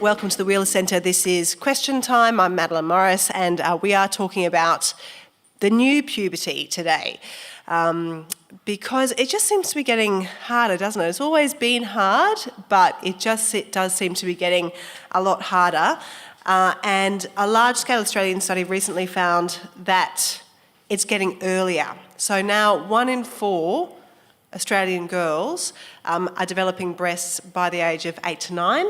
welcome to the Wheeler Centre. This is Question Time. I'm Madeleine Morris, and we are talking about the new puberty today, because it just seems to be getting harder, doesn't it? It's always been hard, but it does seem to be getting a lot harder. And a large-scale Australian study recently found that it's getting earlier. So now 1 in 4 Australian girls are developing breasts by the age of 8 to 9,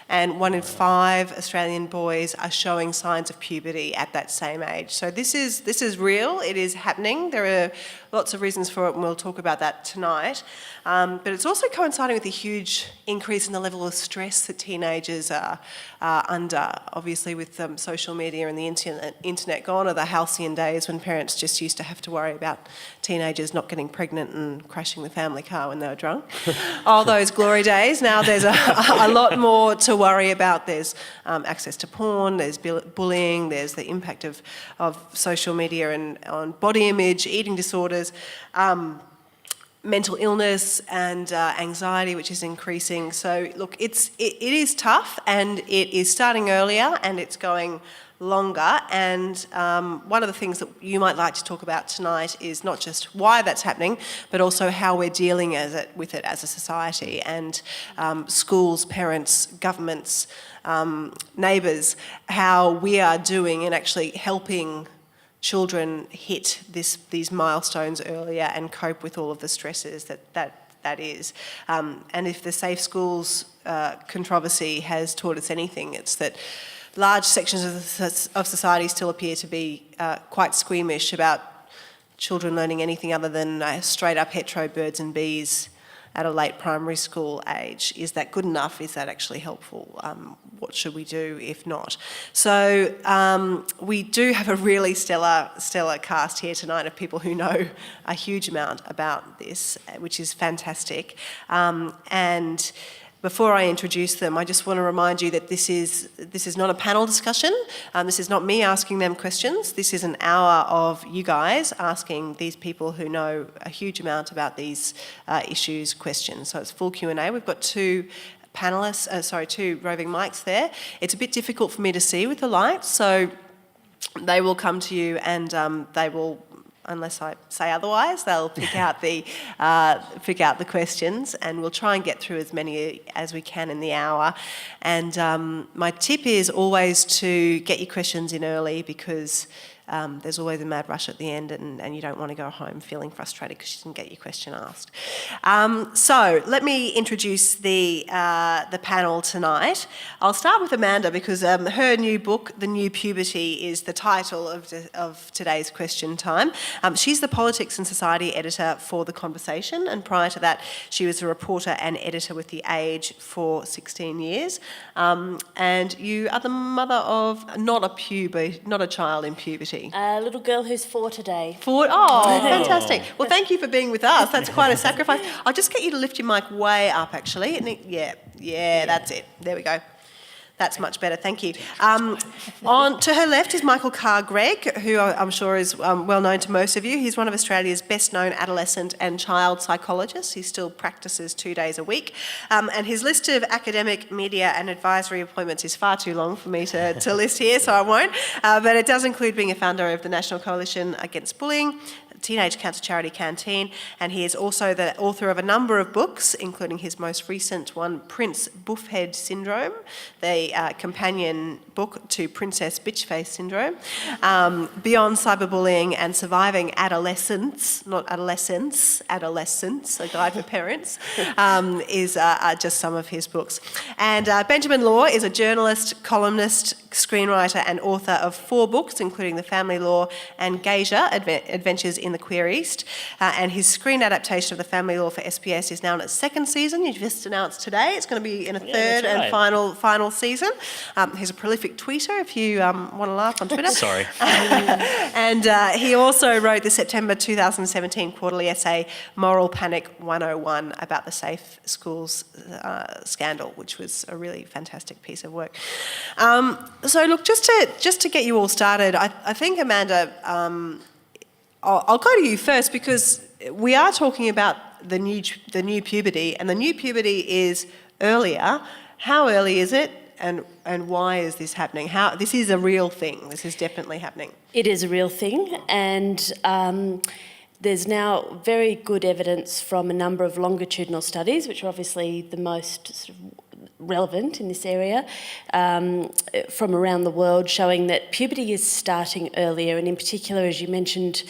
and 1 in 5 Australian boys are showing signs of puberty at that same age. So this is real, it is happening. There are lots of reasons for it, and we'll talk about that tonight. But it's also coinciding with a huge increase in the level of stress that teenagers are under. Obviously with social media and the internet, gone are the halcyon days when parents just used to have to worry about teenagers not getting pregnant and crashing the family car when they were drunk. All those glory days. Now there's a lot more to worry about. There's access to porn, there's bullying, there's the impact of social media and on body image, eating disorders, mental illness and anxiety, which is increasing. So look, it is tough, and it is starting earlier and it's going longer. And one of the things that you might like to talk about tonight is not just why that's happening, but also how we're dealing with it as a society, and schools, parents, governments, neighbours, how we are doing in actually helping children hit these milestones earlier and cope with all of the stresses that is. And if the Safe Schools controversy has taught us anything, it's that large sections of society still appear to be quite squeamish about children learning anything other than straight up hetero birds and bees at a late primary school age. Is that good enough? Is that actually helpful? What should we do if not? So we do have a really stellar cast here tonight of people who know a huge amount about this, which is fantastic. And before I introduce them, I just want to remind you that this is not a panel discussion. This is not me asking them questions. This is an hour of you guys asking these people who know a huge amount about these issues questions. So it's full Q&A. We've got two roving mics there. It's a bit difficult for me to see with the lights, so they will come to you and they will, unless I say otherwise, they'll pick out the questions, and we'll try and get through as many as we can in the hour. And my tip is always to get your questions in early, because there's always a mad rush at the end, and you don't want to go home feeling frustrated because you didn't get your question asked. So let me introduce the panel tonight. I'll start with Amanda, because her new book, The New Puberty, is the title of today's question time. She's the Politics and Society editor for The Conversation, and prior to that she was a reporter and editor with The Age for 16 years. And you are the mother of not a child in puberty. A little girl who's 4 today. 4? Oh, fantastic. Well, thank you for being with us. That's quite a sacrifice. I'll just get you to lift your mic way up, actually. Yeah, that's it. There we go. That's much better, thank you. On to her left is Michael Carr-Gregg, who I'm sure is well known to most of you. He's one of Australia's best known adolescent and child psychologists. He still practices 2 days a week. And his list of academic, media and advisory appointments is far too long for me to list here, so I won't. But it does include being a founder of the National Coalition Against Bullying, Teenage Cancer Charity Canteen, and he is also the author of a number of books, including his most recent one, Prince Buffhead Syndrome, the companion book to Princess Bitchface Syndrome, Beyond Cyberbullying and Surviving Adolescence, not Adolescence, Adolescence, a guide for parents, is just some of his books. And Benjamin Law is a journalist, columnist, screenwriter and author of 4 books, including The Family Law and Geisha, Adventures in the Queer East. And his screen adaptation of The Family Law for SBS is now in its 2nd season. You just announced today it's going to be in a third and final season. He's a prolific tweeter, if you want to laugh on Twitter. Sorry. And he also wrote the September 2017 quarterly essay, Moral Panic 101, about the Safe Schools scandal, which was a really fantastic piece of work. So look, just to get you all started, I think, Amanda, I'll go to you first, because we are talking about the new puberty, and the new puberty is earlier. How early is it? and why is this happening? How this is a real thing. This is definitely happening. It is a real thing, and there's now very good evidence from a number of longitudinal studies, which are obviously the most sort of relevant in this area, from around the world, showing that puberty is starting earlier, and in particular, as you mentioned,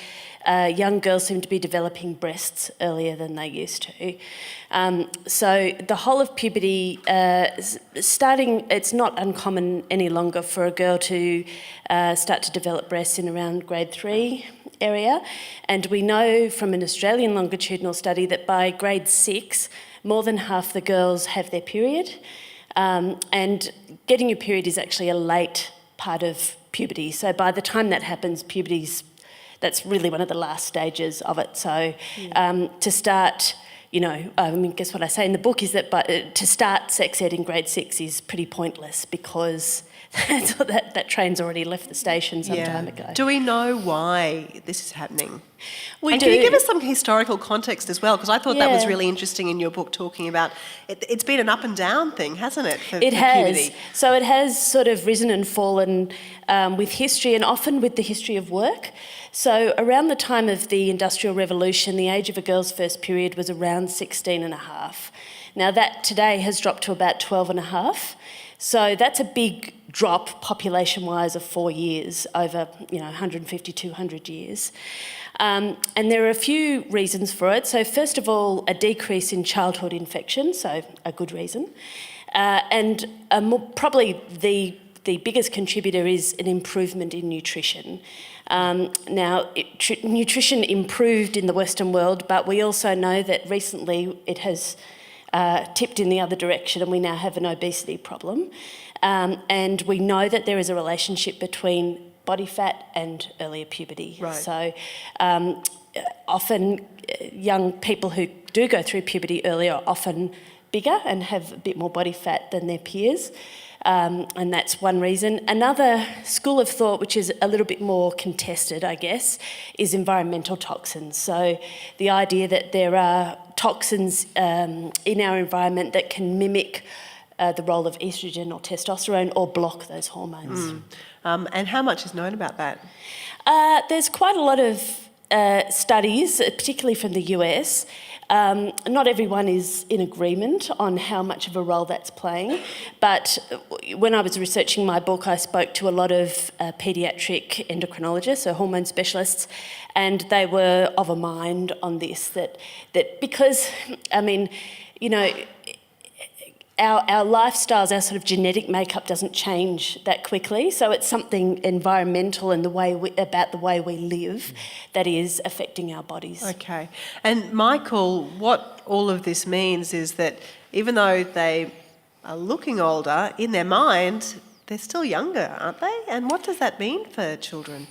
young girls seem to be developing breasts earlier than they used to. So the whole of puberty, it's not uncommon any longer for a girl to start to develop breasts in around grade 3 area. And we know from an Australian longitudinal study that by grade 6, more than half the girls have their period. And getting your period is actually a late part of puberty. So by the time that happens, that's really one of the last stages of it. So to start, guess what I say in the book is that to start sex ed in grade 6 is pretty pointless because that train's already left the station some time ago. Do we know why this is happening? We do. Can you give us some historical context as well? Because I thought that was really interesting in your book, talking about it's been an up and down thing, hasn't it? For puberty? So it has sort of risen and fallen with history, and often with the history of work. So around the time of the Industrial Revolution, the age of a girl's first period was around 16 and a half. Now that today has dropped to about 12 and a half. So that's a big drop population-wise of 4 years over 150, 200 years. And there are a few reasons for it. So first of all, a decrease in childhood infection, so a good reason. And probably the biggest contributor is an improvement in nutrition. Now, nutrition improved in the Western world, but we also know that recently it has tipped in the other direction, and we now have an obesity problem. And we know that there is a relationship between body fat and earlier puberty. Right. So often young people who do go through puberty earlier are often bigger and have a bit more body fat than their peers. And that's one reason. Another school of thought, which is a little bit more contested, I guess, is environmental toxins. So the idea that there are toxins in our environment that can mimic the role of estrogen or testosterone or block those hormones. And how much is known about that? There's quite a lot of studies, particularly from the US. Not everyone is in agreement on how much of a role that's playing, but when I was researching my book, I spoke to a lot of paediatric endocrinologists, so hormone specialists, and they were of a mind on this, that because, our lifestyles, our sort of genetic makeup doesn't change that quickly. So it's something environmental and about the way we live that is affecting our bodies. Okay. And Michael, what all of this means is that even though they are looking older, in their mind, they're still younger, aren't they? And what does that mean for children?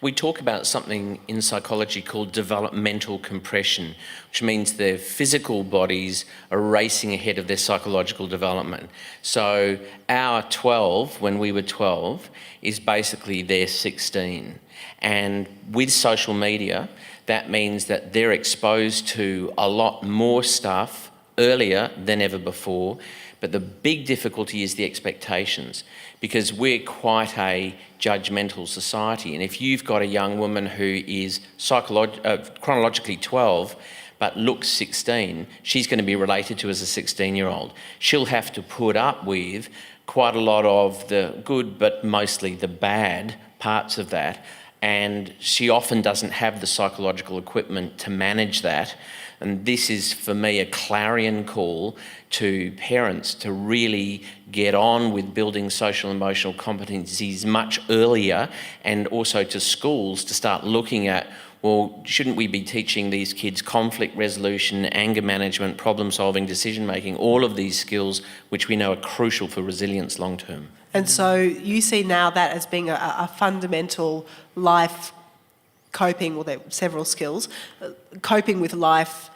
We talk about something in psychology called developmental compression, which means their physical bodies are racing ahead of their psychological development. So our 12, when we were 12, is basically their 16. And with social media, that means that they're exposed to a lot more stuff earlier than ever before. But the big difficulty is the expectations, because we're quite a judgmental society. And if you've got a young woman who is chronologically 12 but looks 16, she's going to be related to as a 16-year-old. She'll have to put up with quite a lot of the good but mostly the bad parts of that. And she often doesn't have the psychological equipment to manage that. And this is, for me, a clarion call to parents to really get on with building social and emotional competencies much earlier, and also to schools to start looking at, well, shouldn't we be teaching these kids conflict resolution, anger management, problem solving, decision making, all of these skills which we know are crucial for resilience long term. And so you see now that as being a fundamental life coping, well, there are several skills, coping with life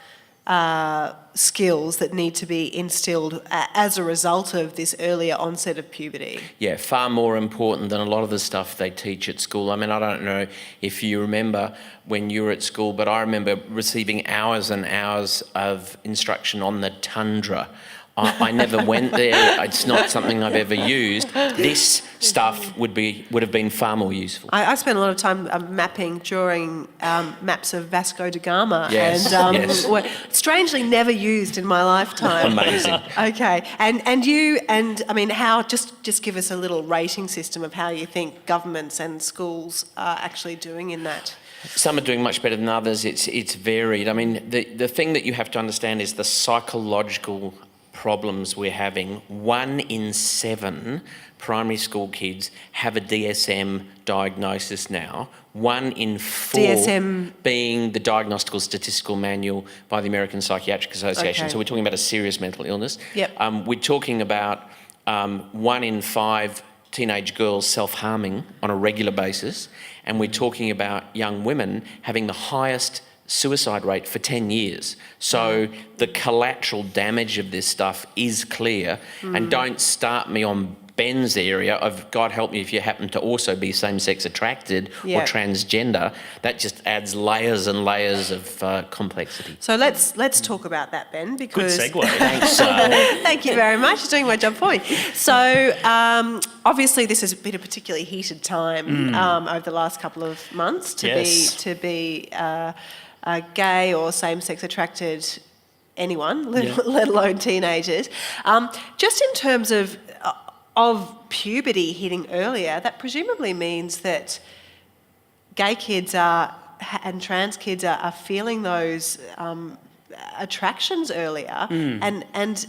skills that need to be instilled as a result of this earlier onset of puberty. Yeah, far more important than a lot of the stuff they teach at school. I mean, I don't know if you remember when you were at school, but I remember receiving hours and hours of instruction on the tundra, I never went there. It's not something I've ever used. This stuff would have been far more useful. I spent a lot of time mapping, drawing maps of Vasco da Gama, Yes, and yes. were strangely never used in my lifetime. Amazing. Okay, and you, and I mean, how? Just give us a little rating system of how you think governments and schools are actually doing in that. Some are doing much better than others. It's varied. I mean, the thing that you have to understand is the psychological problems we're having. 1 in 7 primary school kids have a DSM diagnosis now. 1 in 4 DSM being the Diagnostical Statistical Manual by the American Psychiatric Association. Okay. So we're talking about a serious mental illness. Yep. We're talking about 1 in 5 teenage girls self-harming on a regular basis, and we're talking about young women having the highest suicide rate for 10 years. So the collateral damage of this stuff is clear. And don't start me on Ben's area of, God help me if you happen to also be same-sex attracted Yeah. or transgender. That just adds layers and layers of complexity. So let's talk about that, Ben, Good because segue. Thanks. Thank you very much. You're doing my job for me. So obviously, this has been a particularly heated time over the last couple of months to be gay or same-sex attracted anyone, let alone teenagers. Just in terms of puberty hitting earlier, that presumably means that gay kids and trans kids are feeling those attractions earlier, and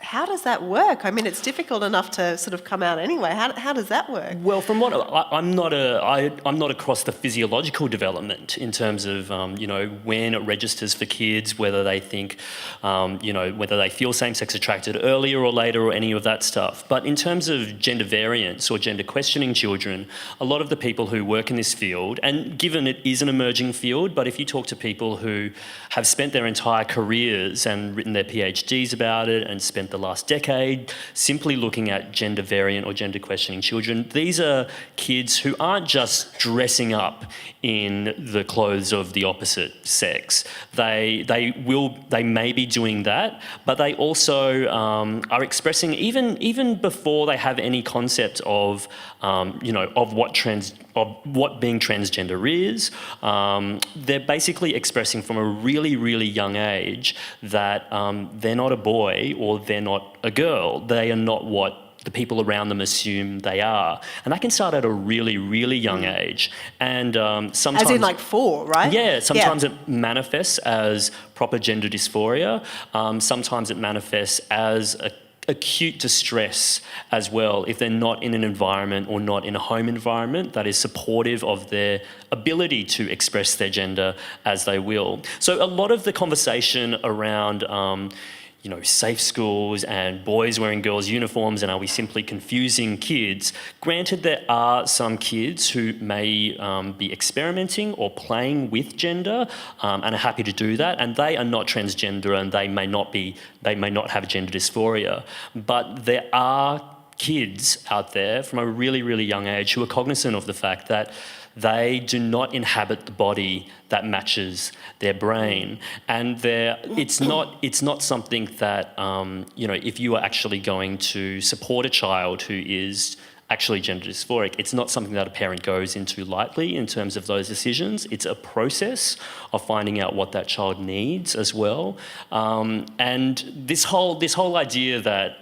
how does that work? I mean, it's difficult enough to sort of come out anyway. How does that work? Well, from what I'm not across the physiological development in terms of when it registers for kids, whether they think whether they feel same-sex attracted earlier or later or any of that stuff. But in terms of gender variance or gender questioning children, a lot of the people who work in this field, and given it is an emerging field, but if you talk to people who have spent their entire careers and written their PhDs about it and spent the last decade simply looking at gender variant or gender questioning children, these are kids who aren't just dressing up in the clothes of the opposite sex. They may be doing that, but they also are expressing, even before they have any concept of what being transgender is, they're basically expressing from a really, really young age that they're not a boy or they're not a girl. They are not what the people around them assume they are. And that can start at a really, really young age. And sometimes... As in like 4, right? Yeah, sometimes it manifests as proper gender dysphoria. Sometimes it manifests as acute distress as well if they're not in an environment or not in a home environment that is supportive of their ability to express their gender as they will. So a lot of the conversation around safe schools and boys wearing girls' uniforms, and are we simply confusing kids? Granted, there are some kids who may be experimenting or playing with gender and are happy to do that, and they are not transgender and they may not have gender dysphoria. But there are kids out there from a really, really young age who are cognizant of the fact that they do not inhabit the body that matches their brain, and it's not something that if you are actually going to support a child who is actually gender dysphoric, it's not something that a parent goes into lightly in terms of those decisions. It's a process of finding out what that child needs as well, and this whole idea that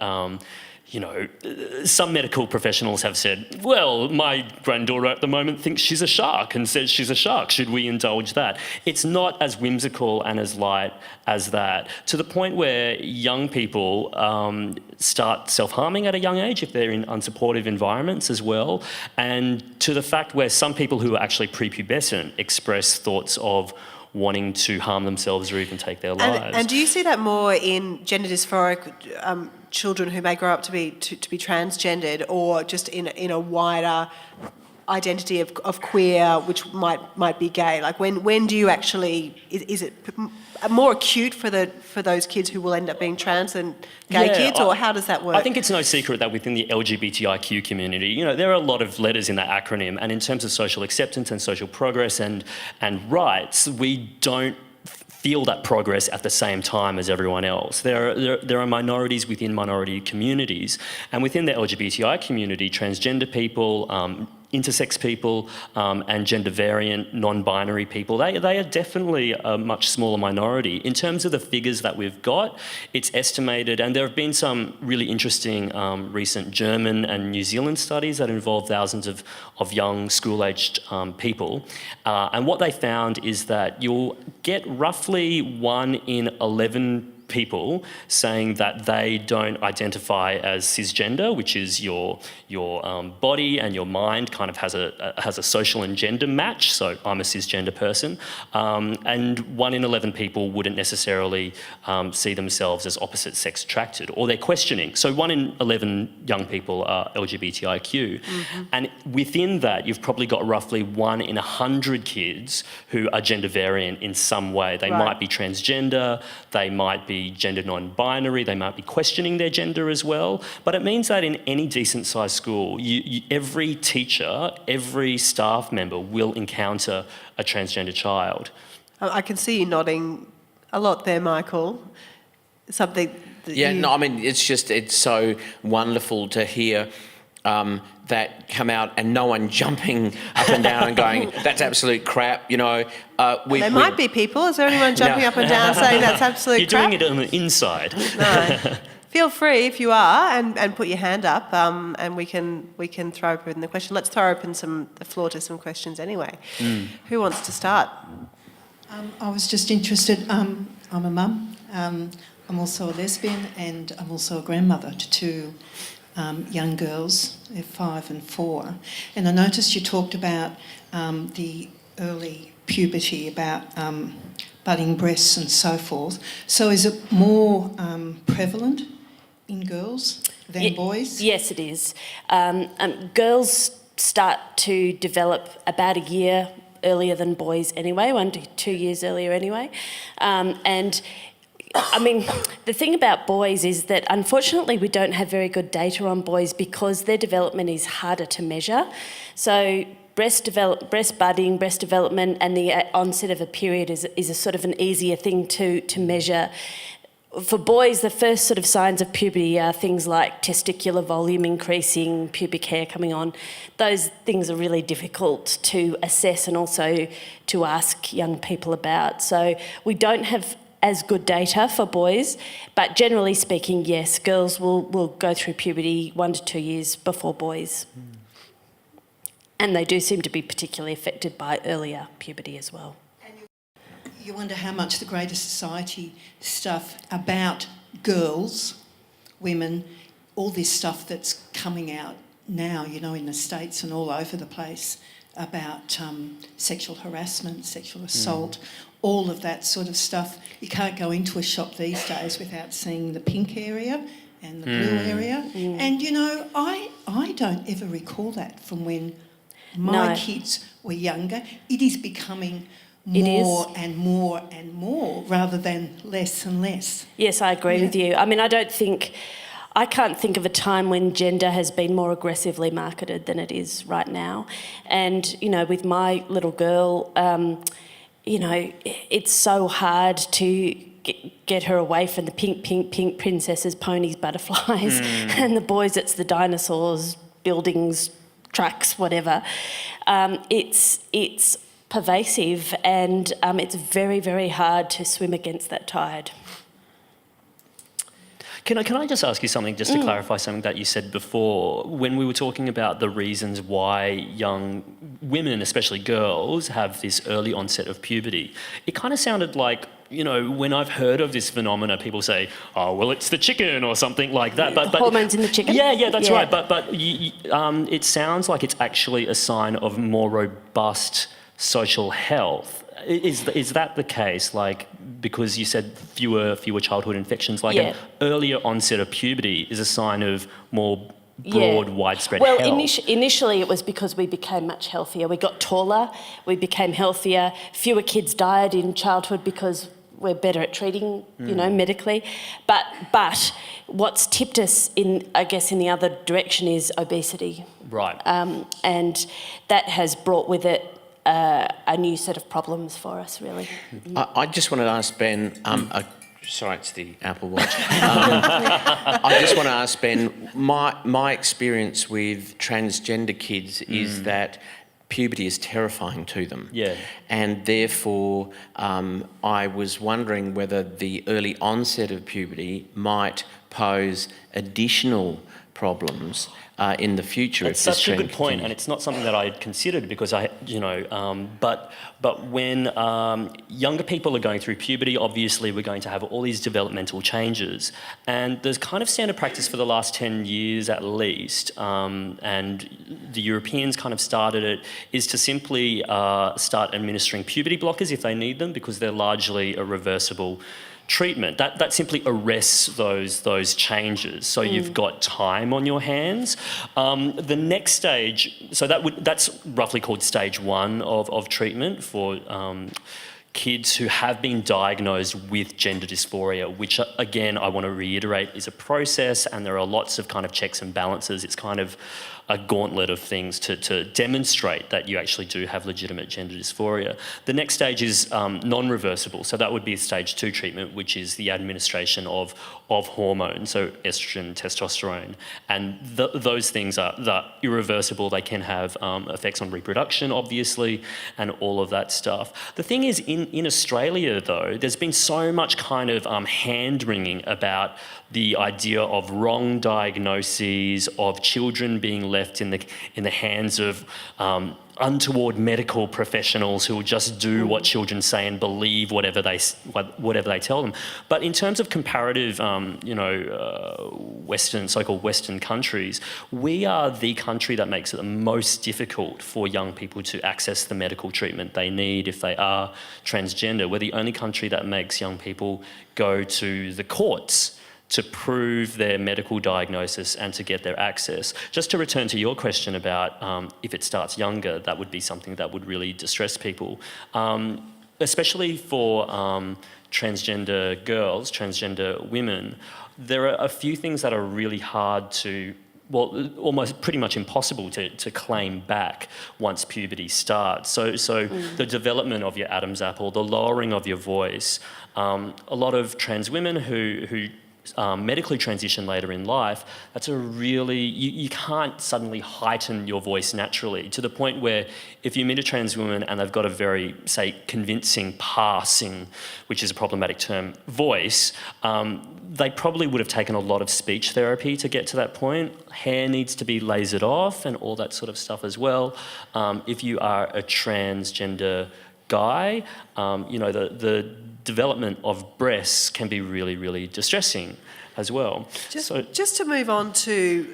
some medical professionals have said, well, my granddaughter at the moment thinks she's a shark and says she's a shark. Should we indulge that? It's not as whimsical and as light as that, to the point where young people start self-harming at a young age if they're in unsupportive environments as well, and to the fact where some people who are actually prepubescent express thoughts of wanting to harm themselves or even take their lives. And do you see that more in gender dysphoric children who may grow up to be transgendered, or just in a wider identity of queer, which might be gay? Like when do you actually, is it more acute for those kids who will end up being trans than gay kids, or how does that work? I think it's no secret that within the LGBTIQ community, there are a lot of letters in that acronym, and in terms of social acceptance and social progress and rights, we don't feel that progress at the same time as everyone else. There are minorities within minority communities, and within the LGBTI community, transgender people, intersex people, and gender variant, non-binary people, they are definitely a much smaller minority. In terms of the figures that we've got, it's estimated, and there have been some really interesting recent German and New Zealand studies that involve thousands of young school-aged people. And what they found is that you'll get roughly 1 in 11 people saying that they don't identify as cisgender, which is your body and your mind kind of has a social and gender match. So I'm a cisgender person, and 1 in 11 people wouldn't necessarily see themselves as opposite sex attracted, or they're questioning. So 1 in 11 young people are LGBTIQ, and within that you've probably got roughly 1 in 100 kids who are gender variant in some way. They might be transgender, they might be gender non-binary, they might be questioning their gender as well. But it means that in any decent-sized school, every teacher, every staff member will encounter a transgender child. I can see you nodding a lot there, Michael. Something that I mean, it's so wonderful to hear that come out and no one jumping up and down and going, that's absolute crap, you know. There might be people. Is there anyone jumping up and down saying that's absolute crap? You're doing it on the inside. No. Feel free if you are, and put your hand up, and we can throw open the question. Let's throw open the floor to some questions anyway. Who wants to start? I was just interested. I'm a mum. I'm also a lesbian, and I'm also a grandmother to 2 young girls. They're 5 and 4. And I noticed you talked about the early puberty, about budding breasts and so forth. So is it more prevalent in girls than boys? Yes, it is. Girls start to develop about a year earlier than boys anyway, 1 to 2 years earlier anyway. And I mean, the thing about boys is that unfortunately we don't have very good data on boys because their development is harder to measure. So breast budding, breast development and the onset of a period is a sort of an easier thing to measure. For boys, the first sort of signs of puberty are things like testicular volume increasing, pubic hair coming on. Those things are really difficult to assess and also to ask young people about. So we don't have as good data for boys, but generally speaking, yes, girls will go through puberty 1 to 2 years before boys. And they do seem to be particularly affected by earlier puberty as well. You wonder how much the greater society stuff about girls, women, all this stuff that's coming out now, you know, in the States and all over the place about sexual harassment, sexual assault, all of that sort of stuff. You can't go into a shop these days without seeing the pink area and the blue area. And, you know, I don't ever recall that from when my kids were younger. It is becoming more and more and more rather than less and less. Yes, I agree with you. I mean, I can't think of a time when gender has been more aggressively marketed than it is right now. And, you know, with my little girl, you know, it's so hard to get her away from the pink princesses, ponies, butterflies, and the boys, it's the dinosaurs, buildings, trucks, whatever. It's pervasive, and it's very, very hard to swim against that tide. Can I just ask you something, just to clarify something that you said before? When we were talking about the reasons why young women, especially girls, have this early onset of puberty, it kind of sounded like, you know, when I've heard of this phenomena, people say, oh, well, it's the chicken or something like that. But hormones in the chicken? Yeah, that's right. But it sounds like it's actually a sign of more robust social health. Is that the case? Like, because you said fewer childhood infections, like an earlier onset of puberty is a sign of more broad, widespread health. Well, initially it was because we became much healthier. We got taller, we became healthier, fewer kids died in childhood because we're better at treating, you know, medically. But what's tipped us in the other direction is obesity. Right. And that has brought with it a new set of problems for us, really. I just wanted to ask Ben, sorry, it's the Apple Watch. I just want to ask Ben, my experience with transgender kids is that puberty is terrifying to them. Yeah. And therefore, I was wondering whether the early onset of puberty might pose additional problems in the future. It's such a good point, and it's not something that I had considered because but when younger people are going through puberty, obviously we're going to have all these developmental changes, and there's kind of standard practice for the last 10 years at least, and the Europeans kind of started it, is to simply start administering puberty blockers if they need them, because they're largely a reversible treatment. That simply arrests those changes. So you've got time on your hands. The next stage, so that's roughly called stage 1 of treatment for kids who have been diagnosed with gender dysphoria, which again, I want to reiterate, is a process, and there are lots of kind of checks and balances. It's kind of a gauntlet of things to demonstrate that you actually do have legitimate gender dysphoria. The next stage is non-reversible, so that would be stage 2 treatment, which is the administration of hormones, so estrogen, testosterone, and those things are irreversible. They can have effects on reproduction, obviously, and all of that stuff. The thing is, in Australia, though, there's been so much kind of hand-wringing about the idea of wrong diagnoses, of children being left in the hands of untoward medical professionals who will just do what children say and believe whatever they tell them. But in terms of comparative, so-called Western countries, we are the country that makes it the most difficult for young people to access the medical treatment they need if they are transgender. We're the only country that makes young people go to the courts to prove their medical diagnosis and to get their access. Just to return to your question about if it starts younger, that would be something that would really distress people, especially for transgender girls, transgender women. There are a few things that are really hard to, almost pretty much impossible to claim back once puberty starts. So the development of your Adam's apple, the lowering of your voice, a lot of trans women who medically transition later in life, that's a really, you can't suddenly heighten your voice naturally to the point where if you meet a trans woman and they've got a very, say, convincing, passing, which is a problematic term, voice, they probably would have taken a lot of speech therapy to get to that point. Hair needs to be lasered off and all that sort of stuff as well. If you are a transgender guy, the development of breasts can be really, really distressing as well. Just to move on to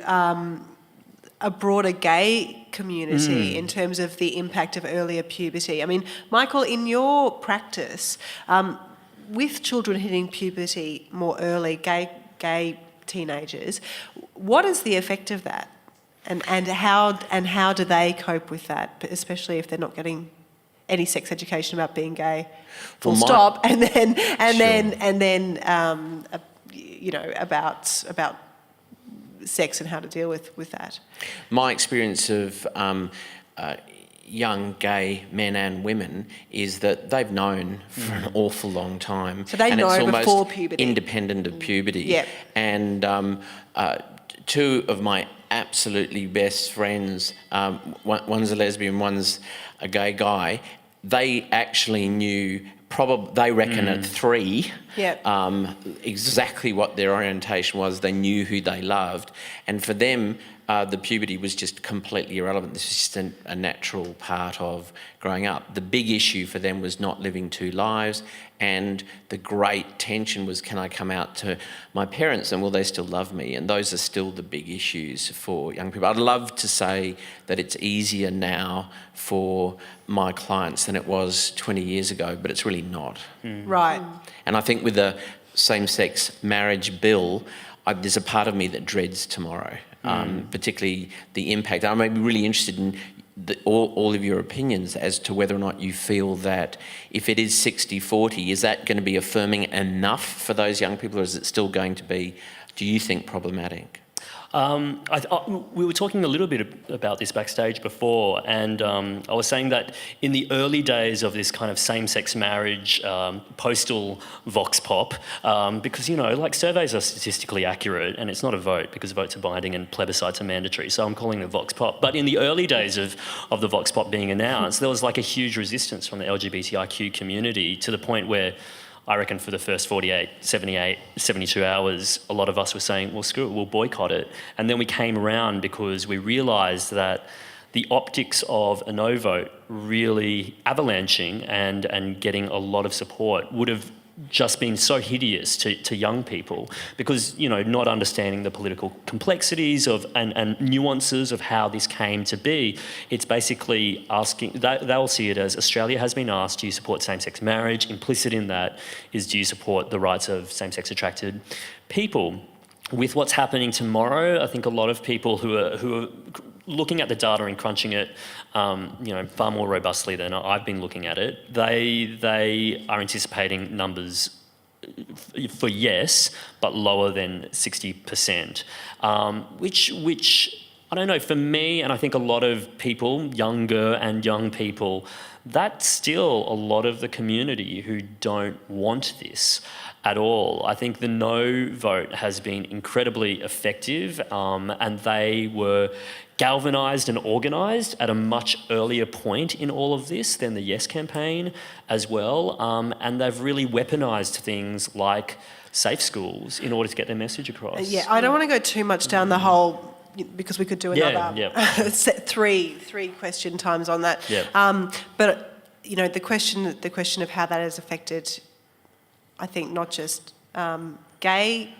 a broader gay community in terms of the impact of earlier puberty. I mean, Michael, in your practice, with children hitting puberty more early, gay teenagers, what is the effect of that? And how do they cope with that, especially if they're not getting any sex education about being gay, full stop, and then about sex and how to deal with that. My experience of young gay men and women is that they've known for an awful long time. So they know it's before puberty. Independent of puberty. Yeah. And two of my absolutely best friends, one's a lesbian, one's a gay guy, they actually knew, they reckon at 3, exactly what their orientation was. They knew who they loved. And for them, the puberty was just completely irrelevant. This is just a natural part of growing up. The big issue for them was not living 2 lives, and the great tension was, can I come out to my parents and will they still love me? And those are still the big issues for young people. I'd love to say that it's easier now for my clients than it was 20 years ago, but it's really not. Right. And I think with the same-sex marriage bill, there's a part of me that dreads tomorrow, particularly the impact. I'm really interested in all of your opinions as to whether or not you feel that if it is 60-40, is that going to be affirming enough for those young people, or is it still going to be, do you think, problematic? We were talking a little bit about this backstage before, and I was saying that in the early days of this kind of same-sex marriage postal vox pop, because, like surveys are statistically accurate, and it's not a vote because votes are binding and plebiscites are mandatory, so I'm calling it vox pop. But in the early days of the vox pop being announced, there was like a huge resistance from the LGBTIQ community to the point where I reckon for the first 48, 78, 72 hours, a lot of us were saying, well, screw it, we'll boycott it. And then we came around because we realised that the optics of a no vote really avalanching and getting a lot of support would have just been so hideous to young people because, not understanding the political complexities of and nuances of how this came to be. It's basically asking, they'll see it as Australia has been asked, do you support same-sex marriage? Implicit in that is, do you support the rights of same-sex attracted people? With what's happening tomorrow, I think a lot of people who are looking at the data and crunching it, far more robustly than I've been looking at it, they are anticipating numbers for yes, but lower than 60%, which I don't know, for me, and I think a lot of people, younger and young people, that's still a lot of the community who don't want this at all. I think the no vote has been incredibly effective, and they were galvanised and organised at a much earlier point in all of this than the Yes campaign as well, and they've really weaponised things like safe schools in order to get their message across. Yeah, I don't want to go too much down the whole, because we could do another three question times on that. Yeah. But the question of how that has affected, I think, not just gay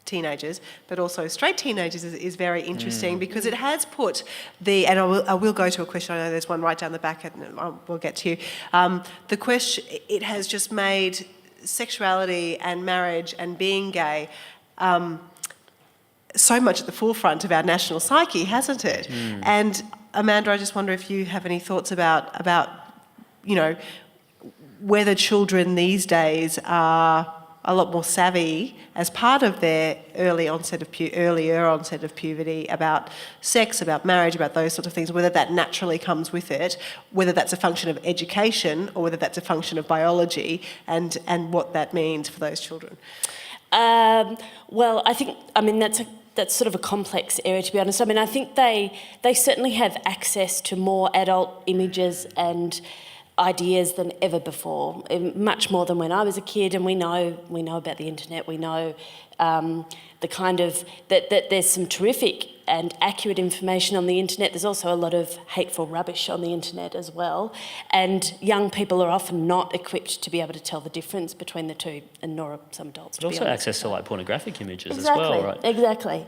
teenagers, but also straight teenagers is very interesting because it has put and I will go to a question, I know there's one right down the back and we'll get to you. The question, it has just made sexuality and marriage and being gay so much at the forefront of our national psyche, hasn't it? And Amanda, I just wonder if you have any thoughts about whether children these days are a lot more savvy as part of their earlier onset of puberty about sex, about marriage, about those sorts of things, whether that naturally comes with it, whether that's a function of education or whether that's a function of biology, and what that means for those children. Well, that's sort of a complex area, to be honest. I think they certainly have access to more adult images and ideas than ever before, much more than when I was a kid. And we know about the internet. We know the kind of that there's some terrific and accurate information on the internet. There's also a lot of hateful rubbish on the internet as well. And young people are often not equipped to be able to tell the difference between the two, and nor are some adults. But also access to pornographic images exactly, as well, right? Exactly.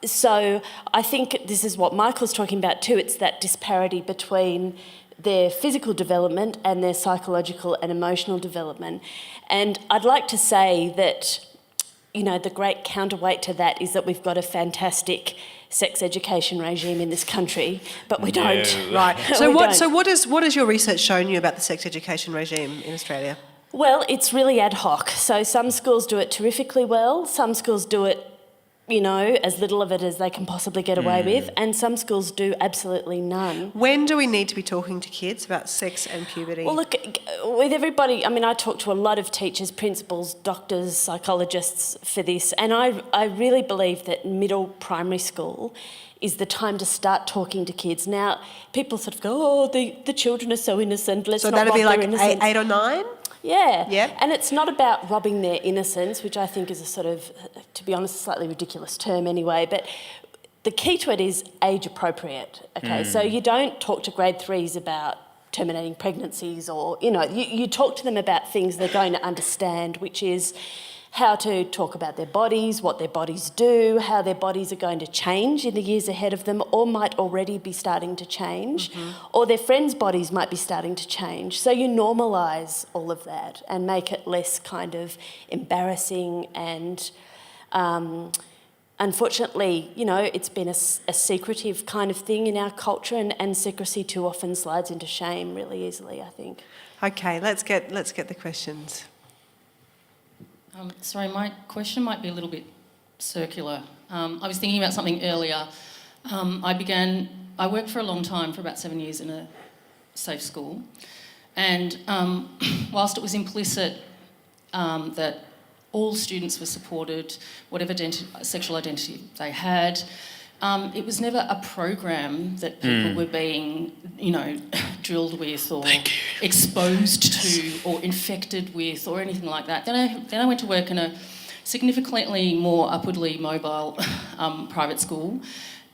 So I think this is what Michael's talking about too. It's that disparity between their physical development and their psychological and emotional development. And I'd like to say that, the great counterweight to that is that we've got a fantastic sex education regime in this country, but we don't. Right. So what has your research shown you about the sex education regime in Australia? Well, it's really ad hoc. So some schools do it terrifically well. Some schools do it, as little of it as they can possibly get away with, and some schools do absolutely none. When do we need to be talking to kids about sex and puberty? Well, look, with everybody, I talk to a lot of teachers, principals, doctors, psychologists for this, and I really believe that middle primary school is the time to start talking to kids. Now, people sort of go, the children are so innocent, let's not rob their innocence. So that'd be like 8 or 9? Yeah. Yep. And it's not about robbing their innocence, which I think is a sort of, to be honest, slightly ridiculous term anyway, but the key to it is age appropriate, okay? So you don't talk to grade 3s about terminating pregnancies or, you talk to them about things they're going to understand, which is how to talk about their bodies, what their bodies do, how their bodies are going to change in the years ahead of them or might already be starting to change, or their friends' bodies might be starting to change. So you normalise all of that and make it less kind of embarrassing and unfortunately, it's been a secretive kind of thing in our culture and secrecy too often slides into shame really easily, I think. Okay, let's get the questions. Sorry, my question might be a little bit circular. I was thinking about something earlier. I worked for a long time, for about 7 years in a safe school, and whilst it was implicit that all students were supported, whatever sexual identity they had, it was never a program that people were being, drilled with or exposed to or infected with or anything like that. Then I went to work in a significantly more upwardly mobile private school,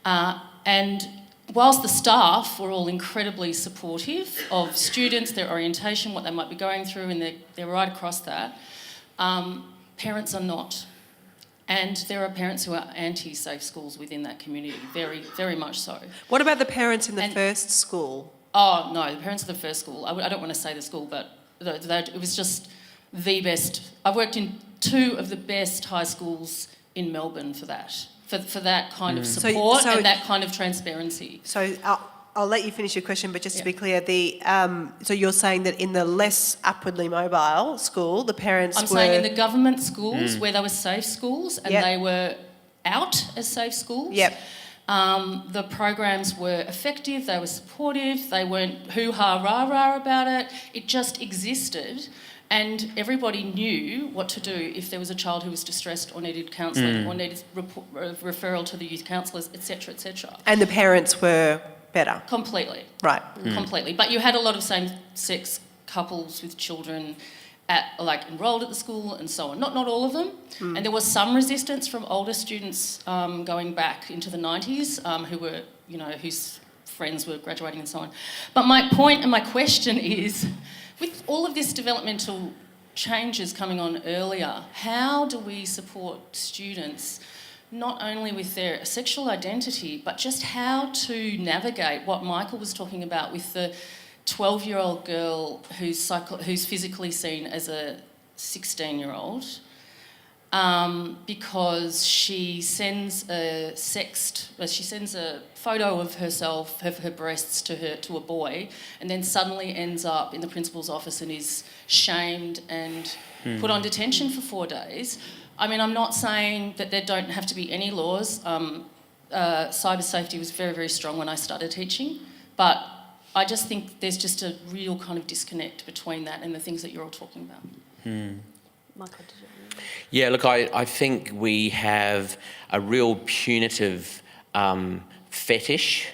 and whilst the staff were all incredibly supportive of students, their orientation, what they might be going through, and they're right across that, parents are not. And there are parents who are anti-safe schools within that community, very, very much so. What about the parents in the first school? Oh, no, the parents of the first school. I don't want to say the school, but it was just the best. I've worked in 2 of the best high schools in Melbourne for that, for that kind of support and that kind of transparency. So I'll let you finish your question, but just to be clear, so you're saying that in the less upwardly mobile school, the parents I'm saying in the government schools where they were safe schools and Yep. they were out as safe schools. Yep. The programs were effective, they were supportive, they weren't hoo-ha, rah-rah about it. It just existed, and everybody knew what to do if there was a child who was distressed or needed counselling or needed referral to the youth counsellors, etc., etc. And the parents were better. Completely. Right. Completely. But you had a lot of same-sex couples with children enrolled at the school and so on. Not all of them. And there was some resistance from older students going back into the 90s who were, whose friends were graduating and so on. But my point and my question is, with all of this developmental changes coming on earlier, how do we support students not only with their sexual identity, but just how to navigate what Michael was talking about with the 12-year-old girl who's physically seen as a 16-year-old because she sends a photo of herself, of her breasts to a boy, and then suddenly ends up in the principal's office and is shamed and put on detention for 4 days. I mean, I'm not saying that there don't have to be any laws. Cyber safety was very, very strong when I started teaching, but I just think there's just a real kind of disconnect between that and the things that you're all talking about. Michael, did you? Yeah, look, I think we have a real punitive fetish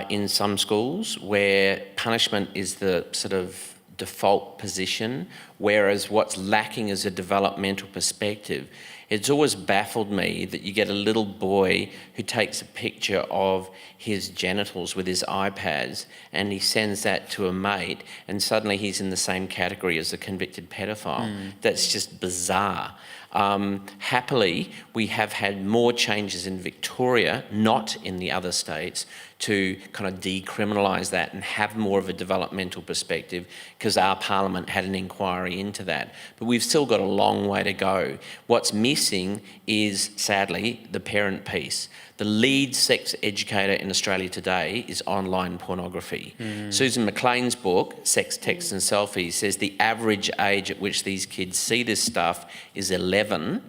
in some schools where punishment is the sort of default position, whereas what's lacking is a developmental perspective. It's always baffled me that you get a little boy who takes a picture of his genitals with his iPads and he sends that to a mate and suddenly he's in the same category as a convicted pedophile. That's just bizarre. Happily, we have had more changes in Victoria, not in the other states, to kind of decriminalise that and have more of a developmental perspective because our parliament had an inquiry into that. But we've still got a long way to go. What's missing is, sadly, the parent piece. The lead sex educator in Australia today is online pornography. Susan McLean's book, Sex, Texts and Selfies, says the average age at which these kids see this stuff is 11,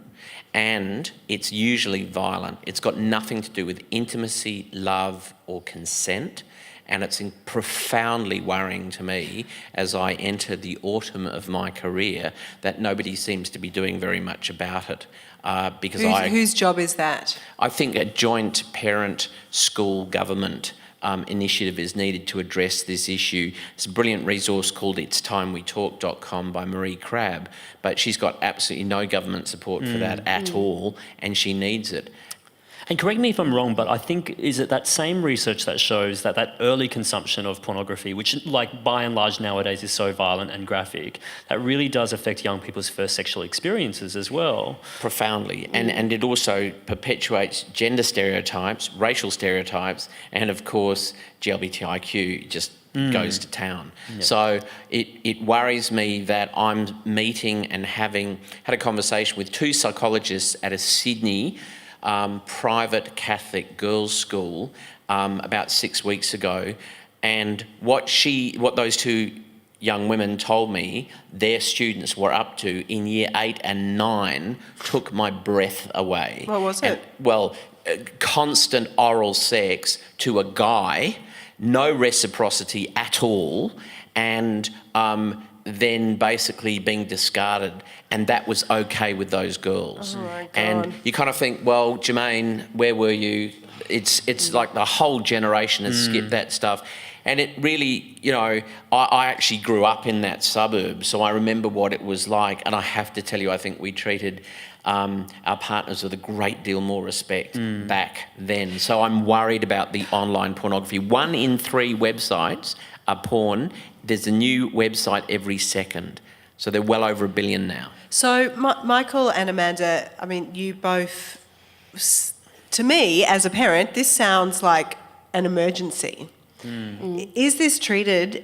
and it's usually violent. It's got nothing to do with intimacy, love or consent, and it's profoundly worrying to me as I enter the autumn of my career that nobody seems to be doing very much about it. Because whose job is that? I think a joint parent school government initiative is needed to address this issue. It's a brilliant resource called itstimewetalk.com by Marie Crabb, but she's got absolutely no government support for that at all, and she needs it. And correct me if I'm wrong, but I think, is it that same research that shows that that early consumption of pornography, which like by and large nowadays is so violent and graphic, that really does affect young people's first sexual experiences as well? Profoundly. And it also perpetuates gender stereotypes, racial stereotypes, and of course GLBTIQ just goes to town. Yep. So it worries me that I'm meeting and had a conversation with 2 psychologists at a Sydney private Catholic girls' school about 6 weeks ago, and what those 2 young women told me their students were up to in year 8 and 9 took my breath away. What was it? Constant oral sex to a guy, no reciprocity at all, and then basically being discarded, and that was okay with those girls. Oh my God. And you kind of think, well, Jermaine, where were you? It's like the whole generation has skipped that stuff. And it really, I actually grew up in that suburb, so I remember what it was like. And I have to tell you, I think we treated our partners with a great deal more respect back then. So I'm worried about the online pornography. 1 in 3 websites are porn. There's a new website every second. So they're well over 1 billion now. So, Michael and Amanda, I mean, you both, to me, as a parent, this sounds like an emergency. Is this treated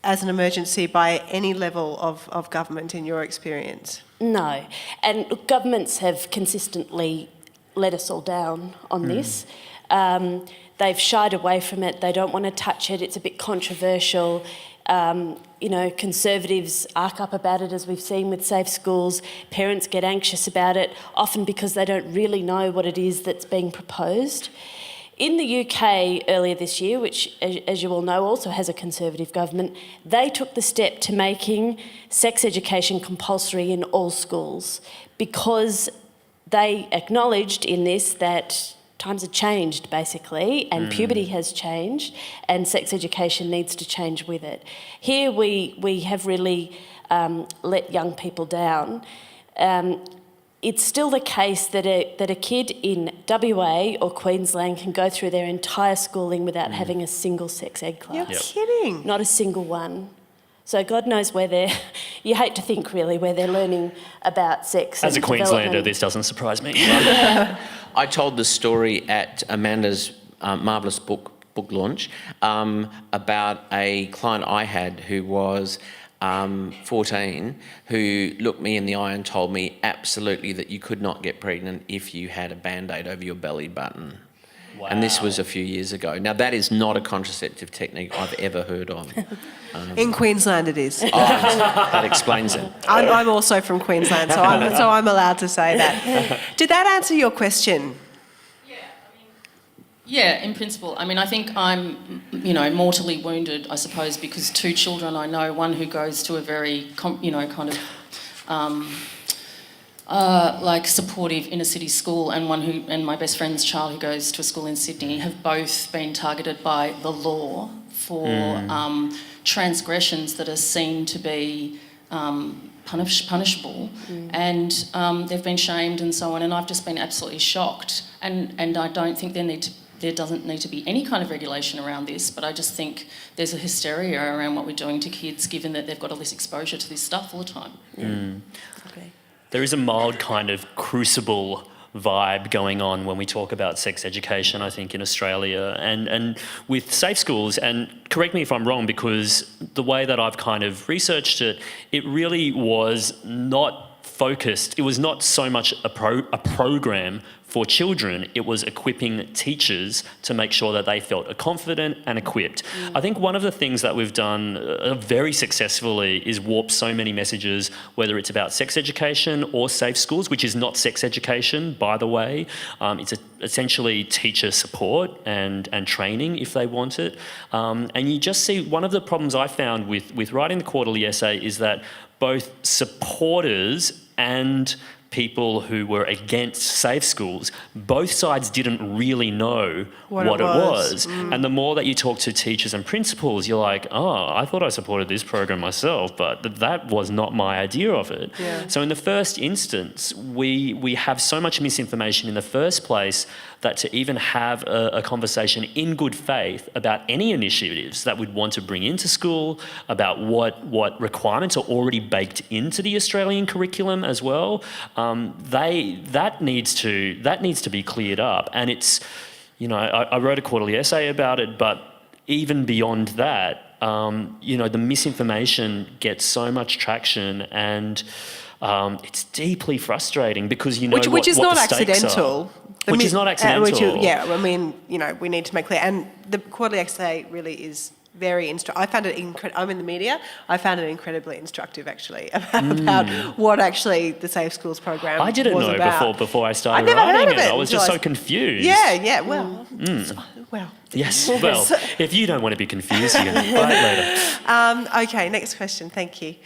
as an emergency by any level of government in your experience? No. And look, governments have consistently let us all down on this. They've shied away from it. They don't want to touch it. It's a bit controversial. Conservatives arc up about it, as we've seen with safe schools. Parents get anxious about it, often because they don't really know what it is that's being proposed. In the UK earlier this year, which, as you all know, also has a Conservative government, they took the step to making sex education compulsory in all schools because they acknowledged in this that times have changed, basically, and puberty has changed, and sex education needs to change with it. Here we have really let young people down. It's still the case that a kid in WA or Queensland can go through their entire schooling without having a single sex ed class. You're kidding. Not a single one. So God knows where they're... You hate to think, really, where they're learning about sex. As a and Queenslander, development. this doesn't surprise me. I told the story at Amanda's marvellous book launch about a client I had who was 14, who looked me in the eye and told me absolutely that you could not get pregnant if you had a Band-Aid over your belly button. Wow. And this was a few years ago. Now, that is not a contraceptive technique I've ever heard of. In Queensland it is. That explains it. I'm also from Queensland, so I'm allowed to say that. Did that answer your question? Yeah, in principle. I mean, I think I'm, mortally wounded, I suppose, because 2 children I know, one who goes to a very, supportive inner city school, and my best friend's child who goes to a school in Sydney, have both been targeted by the law for transgressions that are seen to be punishable, and they've been shamed and so on. And I've just been absolutely shocked. And I don't think there doesn't need to be any kind of regulation around this, but I just think there's a hysteria around what we're doing to kids, given that they've got all this exposure to this stuff all the time. Okay. There is a mild kind of crucible vibe going on when we talk about sex education, I think, in Australia, and with safe schools. And correct me if I'm wrong, because the way that I've kind of researched it, it really was not focused. It was not so much a program for children, it was equipping teachers to make sure that they felt confident and equipped. I think one of the things that we've done very successfully is warp so many messages, whether it's about sex education or safe schools, which is not sex education, by the way. It's essentially teacher support and training if they want it. And you just see one of the problems I found with writing the quarterly essay is that both supporters and people who were against safe schools, both sides didn't really know what it was. And the more that you talk to teachers and principals, you're like, oh, I thought I supported this program myself, but that was not my idea of it. Yeah. So in the first instance, we have so much misinformation in the first place that to even have a conversation in good faith about any initiatives that we'd want to bring into school, about what requirements are already baked into the Australian curriculum as well, that needs to be cleared up. And it's, I wrote a quarterly essay about it, but even beyond that, the misinformation gets so much traction, and it's deeply frustrating because which is not accidental. Which is not accidental. we need to make clear. And the quarterly essay really is I found it I'm in the media. I found it incredibly instructive, actually, about what actually the Safe Schools program I didn't was know about. before I started I'd never heard writing of it I was until just I so confused. Yeah, well. Yes, well, if you don't want to be confused, you can buy it later. Okay, next question. Thank you.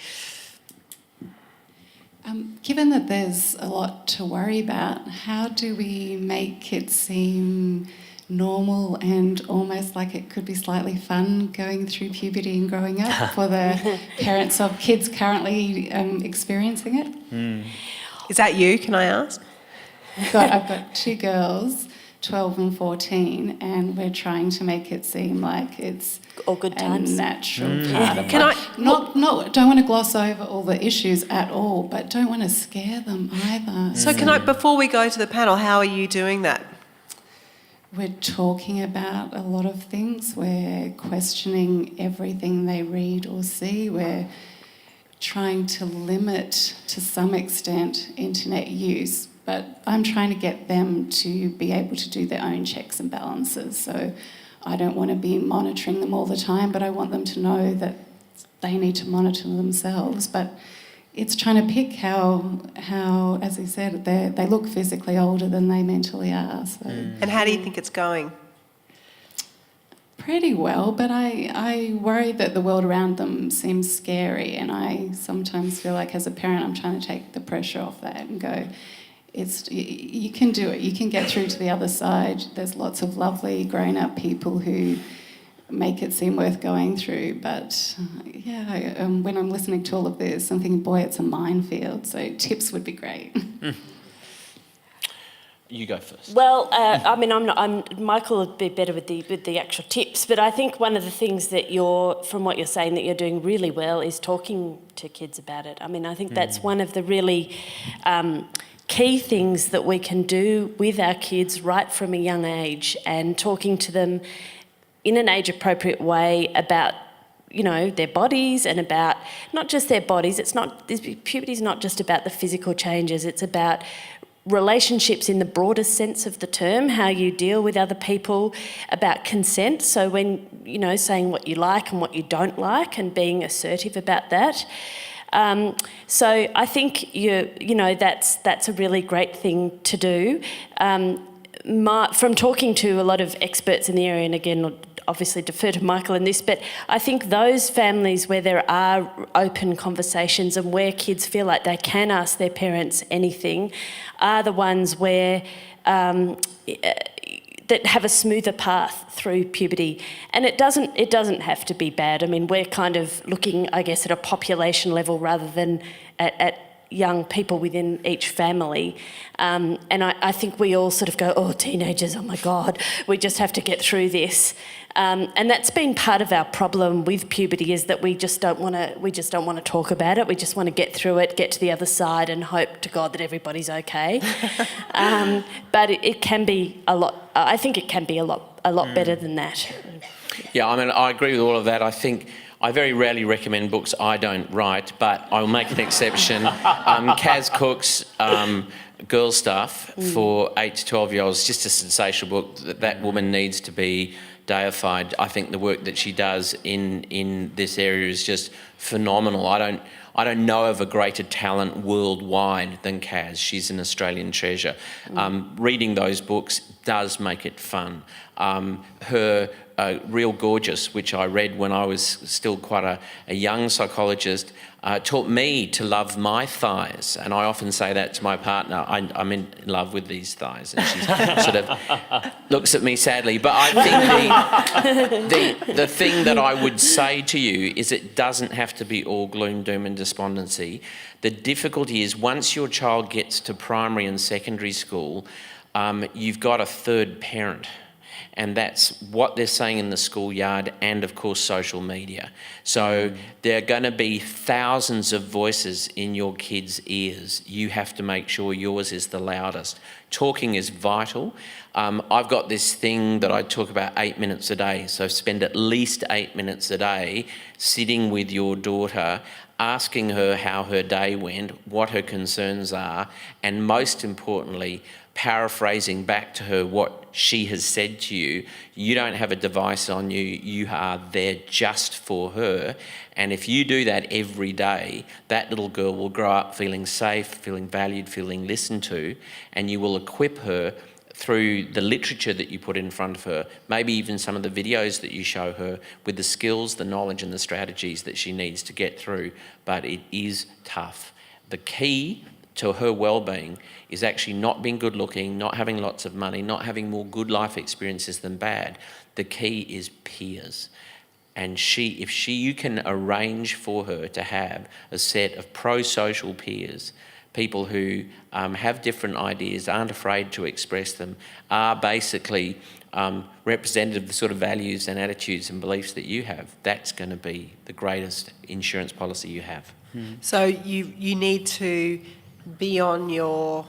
Given that there's a lot to worry about, how do we make it seem normal and almost like it could be slightly fun going through puberty and growing up for the parents of kids currently experiencing it? Is that you, can I ask? I've got 2 girls, 12 and 14, and we're trying to make it seem like it's All good a times. natural part of Can life. Don't want to gloss over all the issues at all, but don't want to scare them either. So can I, before we go to the panel, how are you doing that? We're talking about a lot of things. We're questioning everything they read or see. We're trying to limit, to some extent, internet use. But I'm trying to get them to be able to do their own checks and balances. So I don't want to be monitoring them all the time, but I want them to know that they need to monitor themselves. But it's trying to pick how as I said, they look physically older than they mentally are. So. And how do you think it's going? Pretty well, but I worry that the world around them seems scary, and I sometimes feel like as a parent I'm trying to take the pressure off that and go, you can do it, you can get through to the other side. There's lots of lovely grown-up people who make it seem worth going through, but when I'm listening to all of this, I'm thinking, boy, it's a minefield, so tips would be great. You go first. Well, Michael would be better with the actual tips, but I think one of the things that from what you're saying, that you're doing really well is talking to kids about it. I mean, I think that's one of the really key things that we can do with our kids right from a young age, and talking to them in an age-appropriate way about, their bodies, and about not just their bodies. Puberty is not just about the physical changes. It's about relationships in the broadest sense of the term, how you deal with other people, about consent. So when, saying what you like and what you don't like, and being assertive about that. So I think that's a really great thing to do. From talking to a lot of experts in the area, and again, obviously defer to Michael in this, but I think those families where there are open conversations and where kids feel like they can ask their parents anything are the ones where that have a smoother path through puberty. And it doesn't have to be bad. I mean, we're kind of looking, I guess, at a population level rather than at young people within each family. And I think we all sort of go, oh, teenagers, oh my God, we just have to get through this. And that's been part of our problem with puberty, is that we just don't want to talk about it. We just want to get through it, get to the other side, and hope to God that everybody's okay. But it can be a lot. I think it can be a lot better than that. Yeah, I mean, I agree with all of that. I think I very rarely recommend books I don't write, but I will make an exception. Kaz Cook's Girl Stuff for 8 to 12-year-olds, just a sensational book. That woman needs to be deified. I think the work that she does in this area is just phenomenal. I don't know of a greater talent worldwide than Kaz. She's an Australian treasure. Reading those books does make it fun. Her Real Gorgeous, which I read when I was still quite a young psychologist, taught me to love my thighs. And I often say that to my partner, I'm in love with these thighs. And she sort of looks at me sadly. But I think the thing that I would say to you is it doesn't have to be all gloom, doom and despondency. The difficulty is once your child gets to primary and secondary school, you've got a third parent. And that's what they're saying in the schoolyard and, of course, social media. So there are going to be thousands of voices in your kids' ears. You have to make sure yours is the loudest. Talking is vital. I've got this thing that I talk about 8 minutes a day. So spend at least 8 minutes a day sitting with your daughter, asking her how her day went, what her concerns are, and most importantly, paraphrasing back to her what she has said to you. You don't have a device on you, you are there just for her. And if you do that every day, that little girl will grow up feeling safe, feeling valued, feeling listened to, and you will equip her through the literature that you put in front of her, maybe even some of the videos that you show her, with the skills, the knowledge and the strategies that she needs to get through. But it is tough. The key to her well-being is actually not being good looking, not having lots of money, not having more good life experiences than bad. The key is peers. And if you can arrange for her to have a set of pro-social peers, people who have different ideas, aren't afraid to express them, are basically representative of the sort of values and attitudes and beliefs that you have, that's going to be the greatest insurance policy you have. So you need to be on your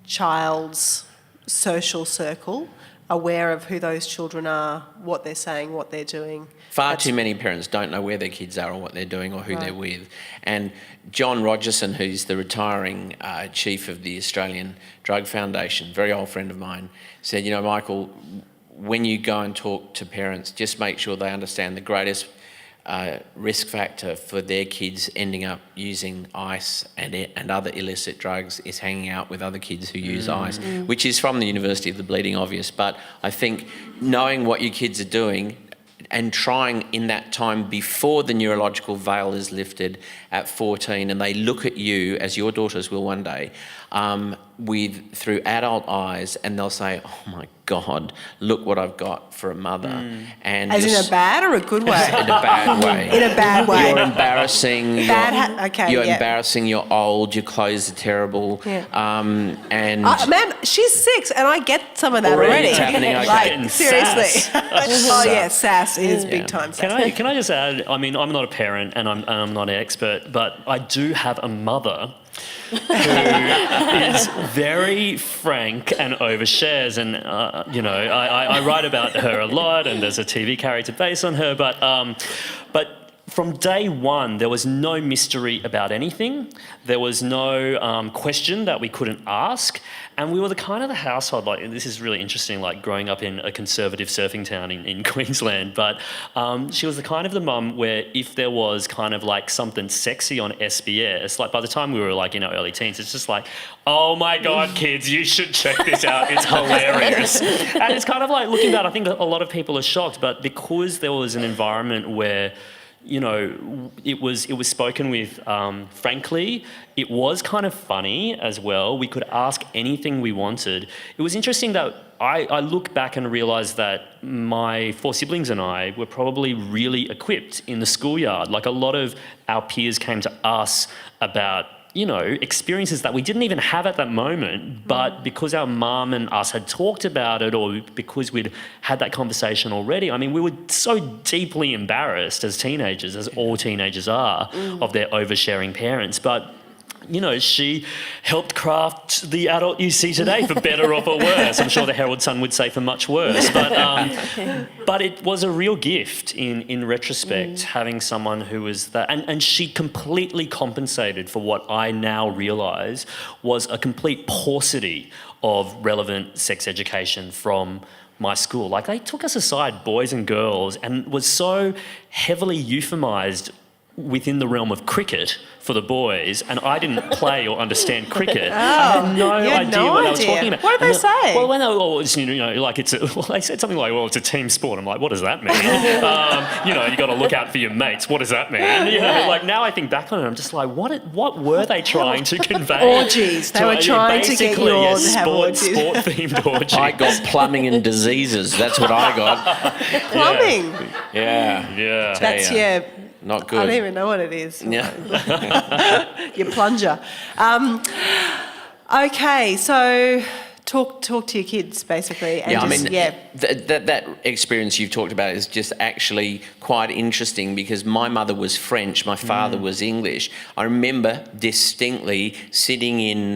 child's social circle, aware of who those children are, what they're saying, what they're doing. Far too many parents don't know where their kids are or what they're doing or who they're with. And John Rogerson, who's the retiring chief of the Australian Drug Foundation, very old friend of mine, said, you know, Michael, when you go and talk to parents, just make sure they understand the greatest risk factor for their kids ending up using ice and other illicit drugs is hanging out with other kids who use ice, which is from the University of the Bleeding Obvious. But I think knowing what your kids are doing and trying in that time before the neurological veil is lifted at 14 and they look at you, as your daughters will one day, through adult eyes, and they'll say, oh my God, look what I've got for a mother. And As in a bad or a good way? in a bad way. In a bad way. You're embarrassing. You're yeah. embarrassing. You're old. Your clothes are terrible. Yeah. And man, she's 6, and I get some of that already. It's happening. Okay. Like, seriously. Sass. Oh yeah, sass is big time. Sass. Can I just add? I mean, I'm not a parent and I'm not an expert, but I do have a mother who is very frank and overshares, and I write about her a lot, and there's a TV character based on her, but from day one, there was no mystery about anything. There was no question that we couldn't ask. And we were the kind of the household, like, and this is really interesting, like growing up in a conservative surfing town in Queensland, but she was the kind of the mum where if there was kind of like something sexy on SBS, like by the time we were like in our early teens, it's just like, oh my God, kids, you should check this out. It's hilarious. And it's kind of like, looking back, I think a lot of people are shocked, but because there was an environment where, you know, it was spoken with frankly. It was kind of funny as well. We could ask anything we wanted. It was interesting that I look back and realise that my 4 siblings and I were probably really equipped in the schoolyard. Like, a lot of our peers came to us about, you know, experiences that we didn't even have at that moment, but because our mum and us had talked about it, or because we'd had that conversation already, I mean, we were so deeply embarrassed as teenagers, as all teenagers are, of their oversharing parents. But, you know, she helped craft the adult you see today, for better or for worse. I'm sure the Herald Sun would say for much worse. But it was a real gift in retrospect, having someone who was that. And she completely compensated for what I now realise was a complete paucity of relevant sex education from my school. Like, they took us aside, boys and girls, and was so heavily euphemised within the realm of cricket for the boys, and I didn't play or understand cricket. I had no idea what they were talking about. What did they say? Well, when they were, like they said something like, well, it's a team sport. I'm like, what does that mean? You got to look out for your mates. What does that mean? Like, now I think back on it, I'm just like, what were they trying to convey? Orgies. They were trying to get you all to have orgies. Sport-themed orgies. I got plumbing and diseases. That's what I got. Plumbing. Yeah. That's Not good. I don't even know what it is. Yeah. Your plunger. Okay, so talk to your kids, basically. And that experience you've talked about is just actually quite interesting, because my mother was French, my father was English. I remember distinctly sitting in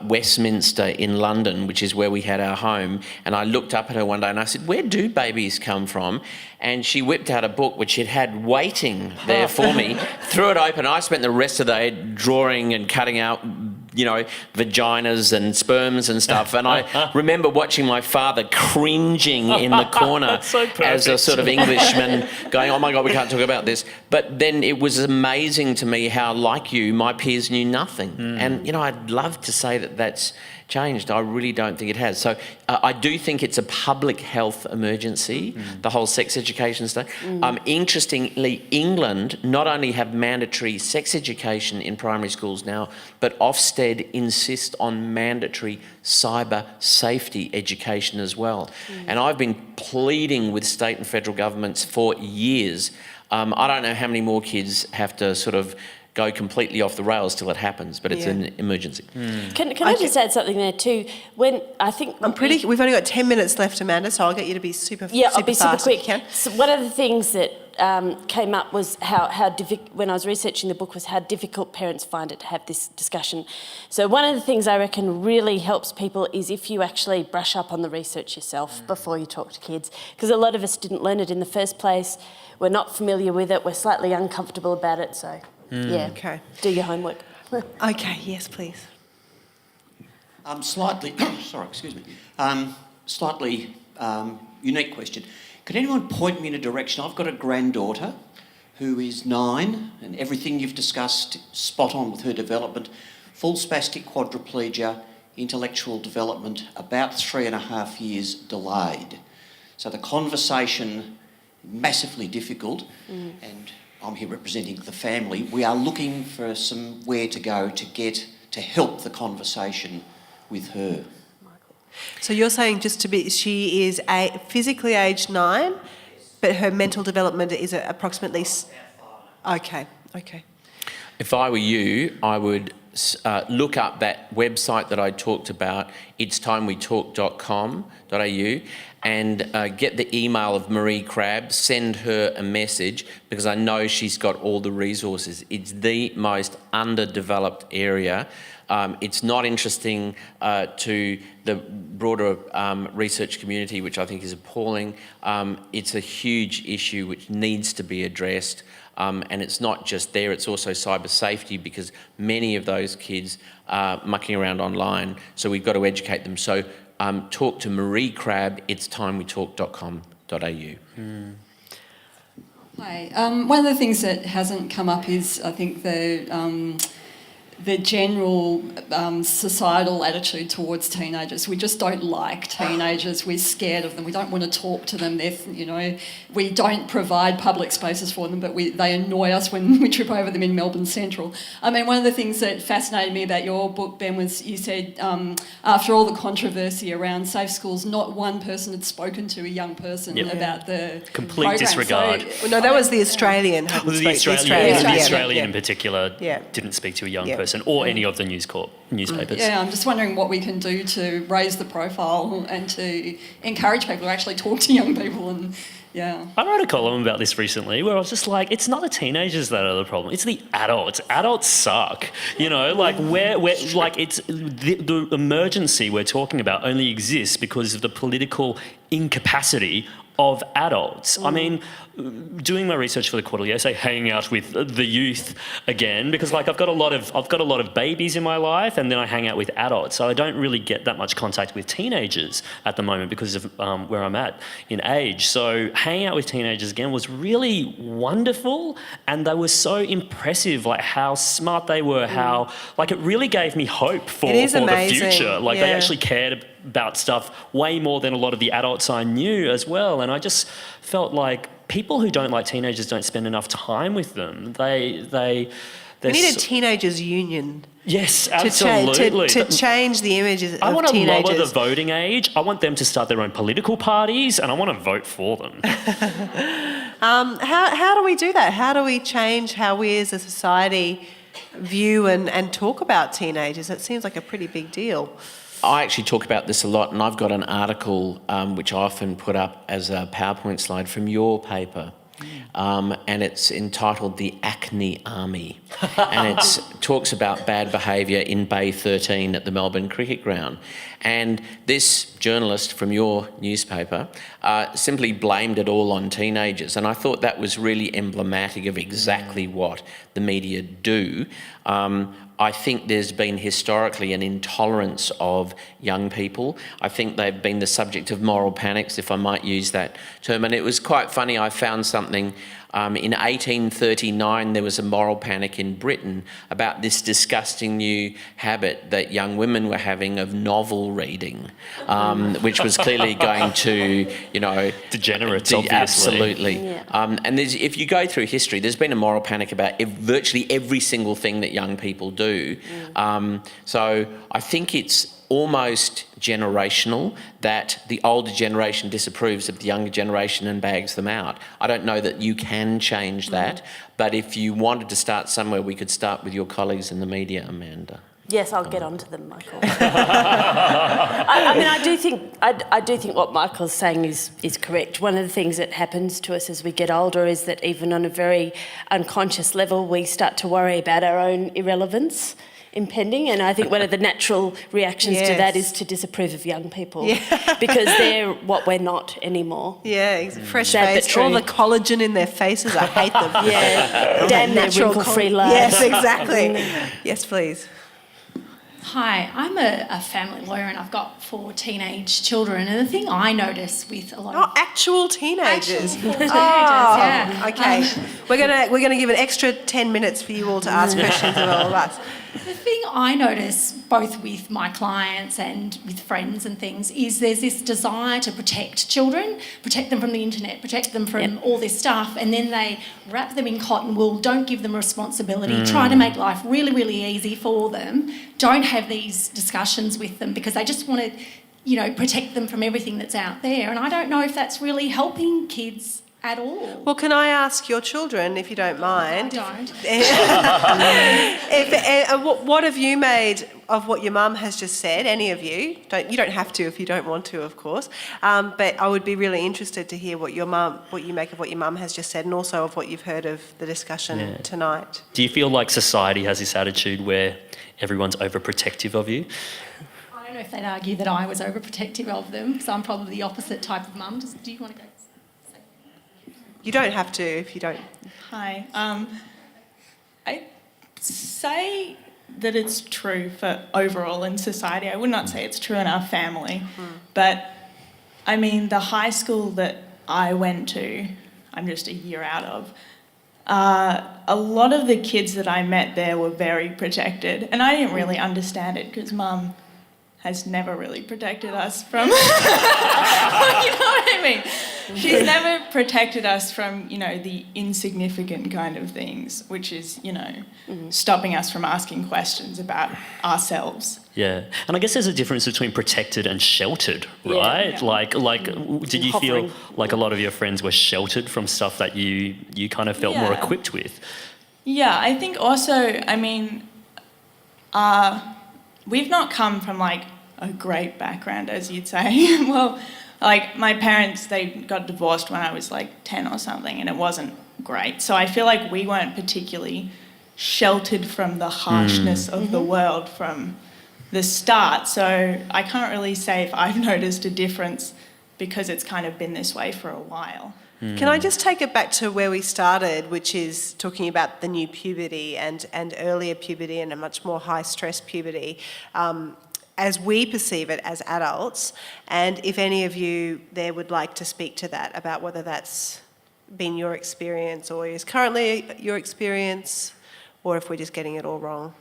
Westminster in London, which is where we had our home, and I looked up at her one day and I said, "Where do babies come from?" And she whipped out a book which it had waiting there for me, threw it open. I spent the rest of the day drawing and cutting out, you know, vaginas and sperms and stuff. And I remember watching my father cringing in the corner So as a perfect. sort of Englishman going, "Oh my God, we can't talk about this." But then it was amazing to me how, like you, my peers knew nothing. And, you know, I'd love to say that that's changed. I really don't think it has. So I do think it's a public health emergency, the whole sex education stuff. Interestingly, England not only have mandatory sex education in primary schools now, but Ofsted insist on mandatory cyber safety education as well. And I've been pleading with state and federal governments for years. I don't know how many more kids have to sort of go completely off the rails till it happens, but it's an emergency. Can I just add something there too? When I think We've only got 10 minutes left, Amanda, so I'll get you to be super I'll be super fast if you quick. can. So one of the things that came up was when I was researching the book was how difficult parents find it to have this discussion. So one of the things I reckon really helps people is if you actually brush up on the research yourself before you talk to kids, because a lot of us didn't learn it in the first place. We're not familiar with it. We're slightly uncomfortable about it. So Okay. do your homework. Okay, yes, please. Slightly, sorry, excuse me. Slightly unique question. Could anyone point me in a direction? I've got a granddaughter who is 9, and everything you've discussed, spot on with her development. Full spastic quadriplegia, intellectual development, about 3.5 years delayed. So the conversation, massively difficult, and I'm here representing the family. We are looking for somewhere to go to help the conversation with her. So you're saying she is physically aged 9, but her mental development is approximately... Okay. If I were you, I would look up that website that I talked about, itstimwetalk.com.au, and get the email of Marie Crabb, send her a message, because I know she's got all the resources. It's the most underdeveloped area. It's not interesting to the broader research community, which I think is appalling. It's a huge issue which needs to be addressed. And it's not just there, it's also cyber safety, because many of those kids are mucking around online. So we've got to educate them. So talk to Marie Crabb, itstimwetalk.com.au. Hi. One of the things that hasn't come up is, I think, the general societal attitude towards teenagers. We just don't like teenagers. We're scared of them. We don't want to talk to them. We don't provide public spaces for them, but they annoy us when we trip over them in Melbourne Central. I mean, one of the things that fascinated me about your book, Ben, was you said after all the controversy around safe schools, not one person had spoken to a young person about the Complete program. disregard. Well, no, that was the Australian. The Australian in particular didn't speak to a young person or any of the News Corp newspapers. Yeah, I'm just wondering what we can do to raise the profile and to encourage people to actually talk to young people. And I wrote a column about this recently where I was just like, it's not the teenagers that are the problem, it's the adults. Adults suck. It's the emergency we're talking about only exists because of the political incapacity of adults. I mean, doing my research for the quarterly essay, hanging out with the youth again, because I've got a lot of babies in my life, and then I hang out with adults, so I don't really get that much contact with teenagers at the moment because of where I'm at in age. So hanging out with teenagers again was really wonderful, and they were so impressive, like how smart they were, how it really gave me hope for the future. They actually cared about stuff way more than a lot of the adults I knew as well, and I just felt like people who don't like teenagers don't spend enough time with them. We need a teenagers' union. Yes, absolutely. To change the images of teenagers. I want to lower the voting age. I want them to start their own political parties, and I want to vote for them. How do we do that? How do we change how we as a society view and talk about teenagers? It seems like a pretty big deal. I actually talk about this a lot, and I've got an article which I often put up as a PowerPoint slide from your paper, and it's entitled The Acne Army. And it talks about bad behaviour in Bay 13 at the Melbourne Cricket Ground. And this journalist from your newspaper simply blamed it all on teenagers. And I thought that was really emblematic of exactly what the media do. I think there's been historically an intolerance of young people. I think they've been the subject of moral panics, if I might use that term. And it was quite funny, I found something. In 1839, there was a moral panic in Britain about this disgusting new habit that young women were having of novel reading, which was clearly going to, Degenerates, obviously. Absolutely. Yeah. And if you go through history, there's been a moral panic about virtually every single thing that young people do. So I think it's almost generational that the older generation disapproves of the younger generation and bags them out. I don't know that you can change that, but if you wanted to start somewhere, we could start with your colleagues in the media, Amanda. Yes, I'll get onto them, Michael. I do think what Michael's saying is correct. One of the things that happens to us as we get older is that even on a very unconscious level, we start to worry about our own irrelevance impending, and I think one of the natural reactions to that is to disapprove of young people because they're what we're not anymore. Yeah, fresh Sad but face, true. all the collagen in their faces, I hate them. Damn their wrinkle-free lives. Yes, exactly. Yes, please. Hi, I'm a family lawyer and I've got 4 teenage children, and the thing I notice with a lot of Actual teenagers. yeah. Okay. We're gonna give an extra 10 minutes for you all to ask questions of all of us. The thing I notice both with my clients and with friends and things is there's this desire to protect children, protect them from the internet, protect them from all this stuff, and then they wrap them in cotton wool, don't give them responsibility, try to make life really, really easy for them, don't have these discussions with them because they just want to, protect them from everything that's out there. And I don't know if that's really helping kids at all. Well, can I ask your children, if you don't mind? I don't. What have you made of what your mum has just said? Any of you? You don't have to if you don't want to, of course. But I would be really interested to hear what you make of what your mum has just said, and also of what you've heard of the discussion tonight. Do you feel like society has this attitude where everyone's overprotective of you? I don't know if they'd argue that I was overprotective of them, so I'm probably the opposite type of mum. Do you want to go? You don't have to if you don't. Hi. I say that it's true for overall in society. I would not say it's true in our family. But, I mean, the high school that I went to, I'm just a year out of, a lot of the kids that I met there were very protected. And I didn't really understand it because Mum has never really protected us from... you know what I mean? She's never protected us from, the insignificant kind of things, which is, stopping us from asking questions about ourselves. Yeah, and I guess there's a difference between protected and sheltered, right? Yeah. Like, did you feel like a lot of your friends were sheltered from stuff that you kind of felt more equipped with? Yeah, I think also, I mean, we've not come from like a great background, as you'd say. Well, like my parents, they got divorced when I was like 10 or something, and it wasn't great. So I feel like we weren't particularly sheltered from the harshness of the world from the start. So I can't really say if I've noticed a difference because it's kind of been this way for a while. Can I just take it back to where we started, which is talking about the new puberty and earlier puberty and a much more high-stress puberty, as we perceive it as adults, and if any of you there would like to speak to that, about whether that's been your experience or is currently your experience, or if we're just getting it all wrong.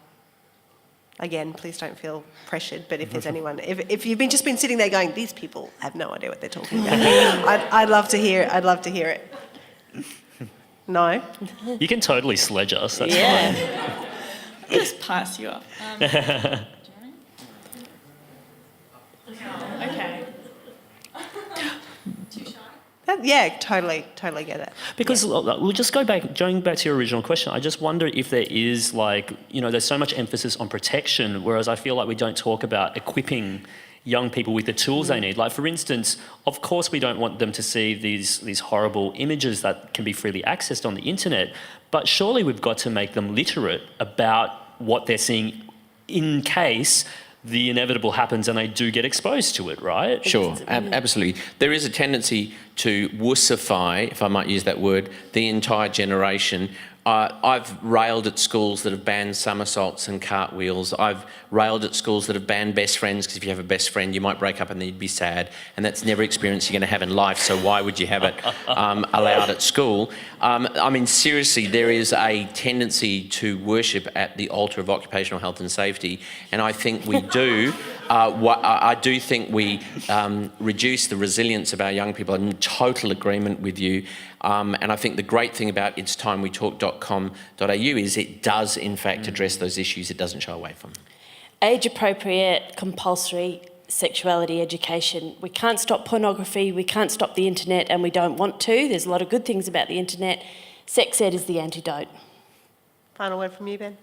Again, please don't feel pressured, but if there's anyone, if you've just been sitting there going, these people have no idea what they're talking about, I'd love to hear it. No? You can totally sledge us, that's fine. Just pass you up. Okay. Yeah, totally get it. Because we'll just going back to your original question, I just wonder if there is there's so much emphasis on protection, whereas I feel like we don't talk about equipping young people with the tools they need. Like, for instance, of course we don't want them to see these horrible images that can be freely accessed on the internet, but surely we've got to make them literate about what they're seeing in case the inevitable happens and they do get exposed to it, right? Sure, absolutely. There is a tendency to wussify, if I might use that word, the entire generation. I've railed at schools that have banned somersaults and cartwheels. I've railed at schools that have banned best friends, because if you have a best friend, you might break up and then you'd be sad, and that's never experience you're going to have in life, so why would you have it allowed at school? I mean, seriously, there is a tendency to worship at the altar of occupational health and safety, and I think we do. I do think we reduce the resilience of our young people. I'm in total agreement with you. And I think the great thing about itstimewetalk.com.au is it does, in fact, address those issues. It doesn't shy away from them. Age-appropriate, compulsory sexuality education. We can't stop pornography, we can't stop the internet, and we don't want to. There's a lot of good things about the internet. Sex ed is the antidote. Final word from you, Ben.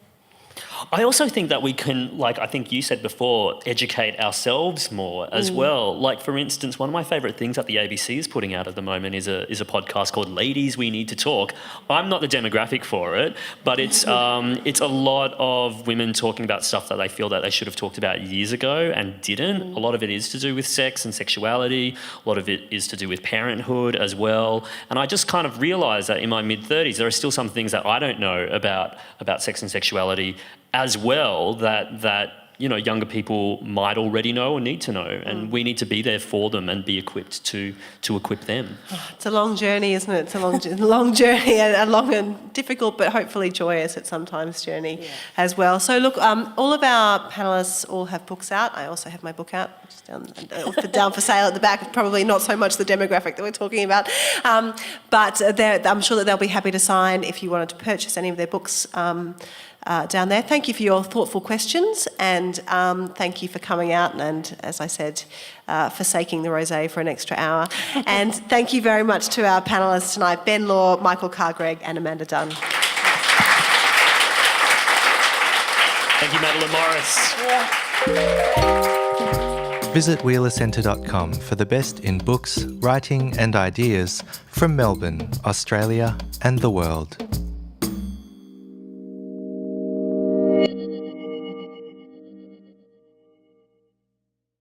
I also think that we can, like I think you said before, educate ourselves more as well. Like, for instance, one of my favourite things that the ABC is putting out at the moment is a podcast called Ladies We Need to Talk. I'm not the demographic for it, but it's a lot of women talking about stuff that they feel that they should have talked about years ago and didn't. A lot of it is to do with sex and sexuality. A lot of it is to do with parenthood as well. And I just kind of realised that in my mid-30s, there are still some things that I don't know about sex and sexuality as well that you know, younger people might already know or need to know, and we need to be there for them and be equipped to equip them. It's a long journey, isn't it? It's a long journey, and a long and difficult, but hopefully joyous at sometimes journey as well. So look, all of our panellists all have books out. I also have my book out, just down for sale at the back. Probably not so much the demographic that we're talking about, but I'm sure that they'll be happy to sign if you wanted to purchase any of their books. Down there. Thank you for your thoughtful questions, and thank you for coming out and, as I said, forsaking the rosé for an extra hour. And thank you very much to our panellists tonight, Ben Law, Michael Carr-Gregg and Amanda Dunn. Thank you, Madeleine Morris. Visit wheelercentre.com for the best in books, writing and ideas from Melbourne, Australia and the world.